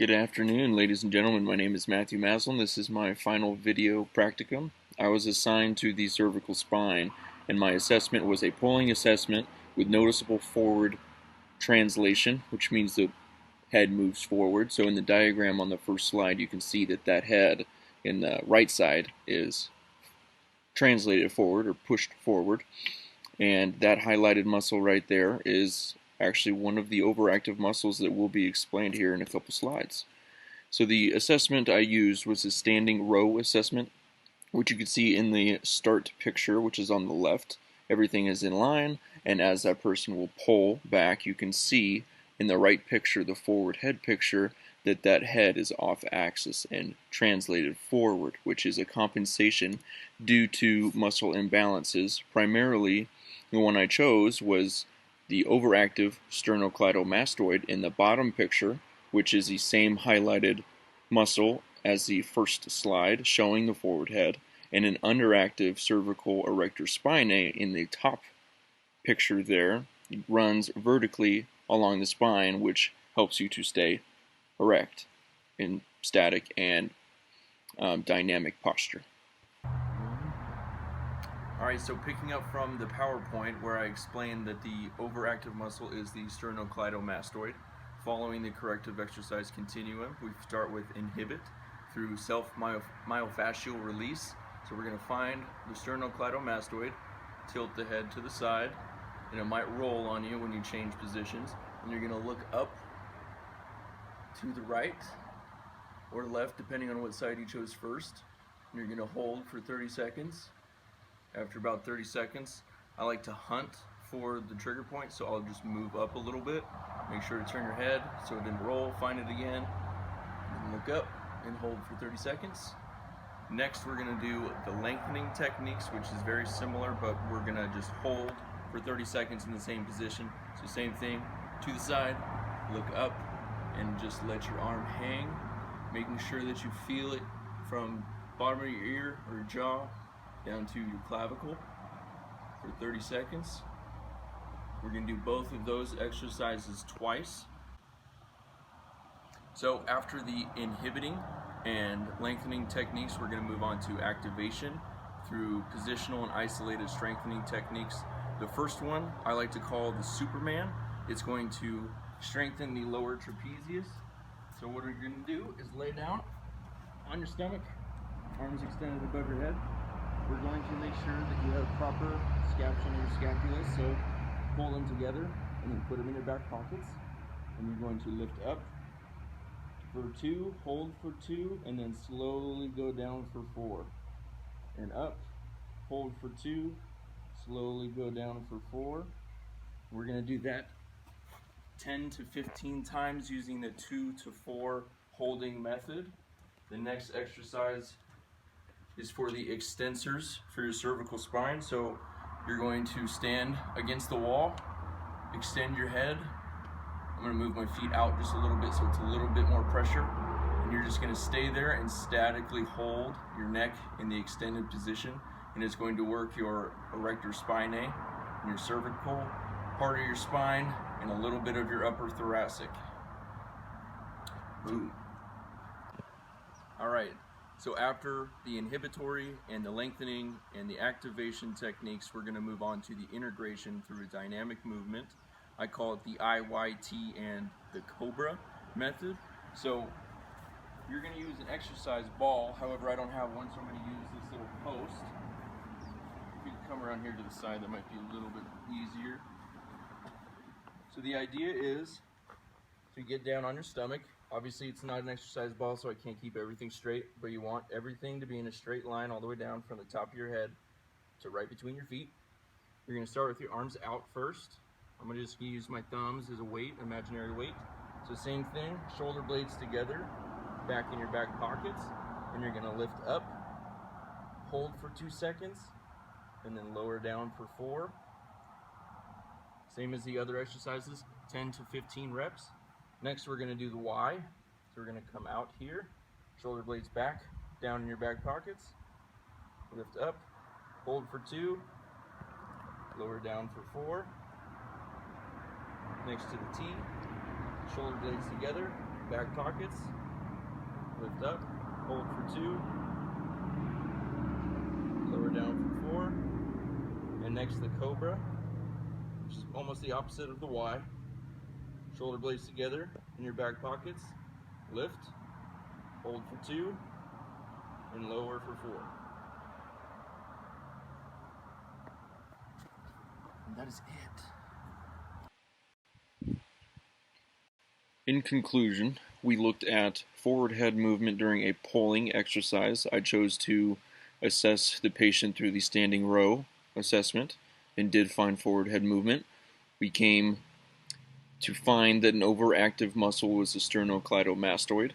Good afternoon, ladies and gentlemen. My name is Matthew Maslin. This is my final video practicum. I was assigned to the cervical spine, and my assessment was a pulling assessment with noticeable forward translation, which means the head moves forward. So in the diagram on the first slide, you can see that that head in the right side is translated forward or pushed forward, and that highlighted muscle right there is actually one of the overactive muscles that will be explained here in a couple slides. So the assessment I used was a standing row assessment, which you can see in the start picture, which is on the left. Everything is in line, and as that person will pull back, you can see in the right picture, the forward head picture, that that head is off axis and translated forward, which is a compensation due to muscle imbalances. Primarily, the one I chose was the overactive sternocleidomastoid in the bottom picture, which is the same highlighted muscle as the first slide showing the forward head, and an underactive cervical erector spinae in the top picture there runs vertically along the spine, which helps you to stay erect in static and dynamic posture. Alright, so picking up from the PowerPoint where I explained that the overactive muscle is the sternocleidomastoid, following the corrective exercise continuum, we start with inhibit through self-myofascial release. So we're going to find the sternocleidomastoid, tilt the head to the side, and it might roll on you when you change positions. And you're going to look up to the right or left, depending on what side you chose first. And you're going to hold for 30 seconds. After about 30 seconds, I like to hunt for the trigger point, so I'll just move up a little bit. Make sure to turn your head so it didn't roll. Find it again. And look up and hold for 30 seconds. Next, we're going to do the lengthening techniques, which is very similar, but we're going to just hold for 30 seconds in the same position. So same thing, to the side, look up, and just let your arm hang, making sure that you feel it from bottom of your ear or your jaw down to your clavicle for 30 seconds. We're going to do both of those exercises twice. So after the inhibiting and lengthening techniques, we're going to move on to activation through positional and isolated strengthening techniques. The first one I like to call the Superman. It's going to strengthen the lower trapezius. So what we're going to do is lay down on your stomach, arms extended above your head. We're going to make sure that you have proper scapula or scapula, so pull them together and then put them in your back pockets. And you're going to lift up for 2, hold for 2, and then slowly go down for 4. And up, hold for 2, slowly go down for 4. We're going to do that 10 to 15 times using the 2 to 4 holding method. The next exercise is for the extensors for your cervical spine. So you're going to stand against the wall, extend your head. I'm going to move my feet out just a little bit so it's a little bit more pressure. And you're just going to stay there and statically hold your neck in the extended position. And it's going to work your erector spinae and your cervical part of your spine and a little bit of your upper thoracic. Boom. All right. So after the inhibitory and the lengthening and the activation techniques, we're going to move on to the integration through a dynamic movement. I call it the IYT and the Cobra method. So you're going to use an exercise ball. However, I don't have one, so I'm going to use this little post. If you can come around here to the side, that might be a little bit easier. So the idea is to get down on your stomach. Obviously, it's not an exercise ball, so I can't keep everything straight, but you want everything to be in a straight line all the way down from the top of your head to right between your feet. You're going to start with your arms out first. I'm going to just use my thumbs as a weight, imaginary weight. So same thing, shoulder blades together, back in your back pockets, and you're going to lift up, hold for 2 seconds, and then lower down for 4. Same as the other exercises, 10 to 15 reps. Next, we're going to do the Y. So we're going to come out here, shoulder blades back, down in your back pockets, lift up, hold for 2, lower down for 4. Next to the T, shoulder blades together, back pockets, lift up, hold for 2, lower down for 4, and next the Cobra, which is almost the opposite of the Y. Shoulder blades together in your back pockets, lift, hold for 2, and lower for 4. And that is it. In conclusion, we looked at forward head movement during a pulling exercise. I chose to assess the patient through the standing row assessment and did find forward head movement. We came to find that an overactive muscle was the sternocleidomastoid.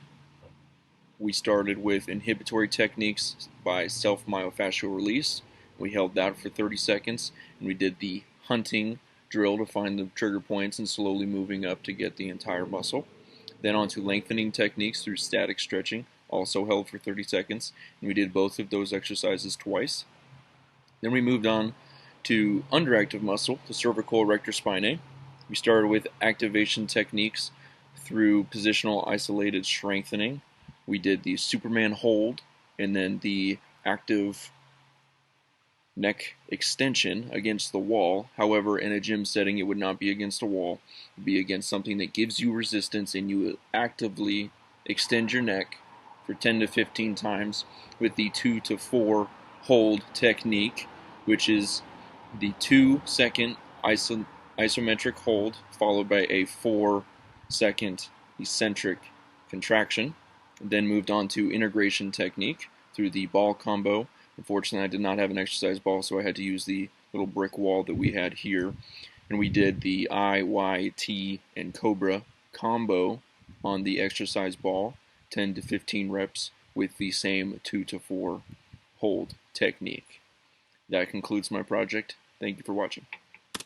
We started with inhibitory techniques by self-myofascial release. We held that for 30 seconds, and we did the hunting drill to find the trigger points and slowly moving up to get the entire muscle. Then on to lengthening techniques through static stretching, also held for 30 seconds, and we did both of those exercises twice. Then we moved on to underactive muscle, the cervical erector spinae. We started with activation techniques through positional isolated strengthening. We did the Superman hold and then the active neck extension against the wall. However, in a gym setting, it would not be against a wall. It would be against something that gives you resistance, and you actively extend your neck for 10 to 15 times with the 2 to 4 hold technique, which is the 2-second isometric hold followed by a 4-second eccentric contraction. Then moved on to integration technique through the ball combo. Unfortunately, I did not have an exercise ball, so I had to use the little brick wall that we had here. And we did the I, Y, T, and Cobra combo on the exercise ball, 10 to 15 reps with the same 2 to 4 hold technique. That concludes my project. Thank you for watching.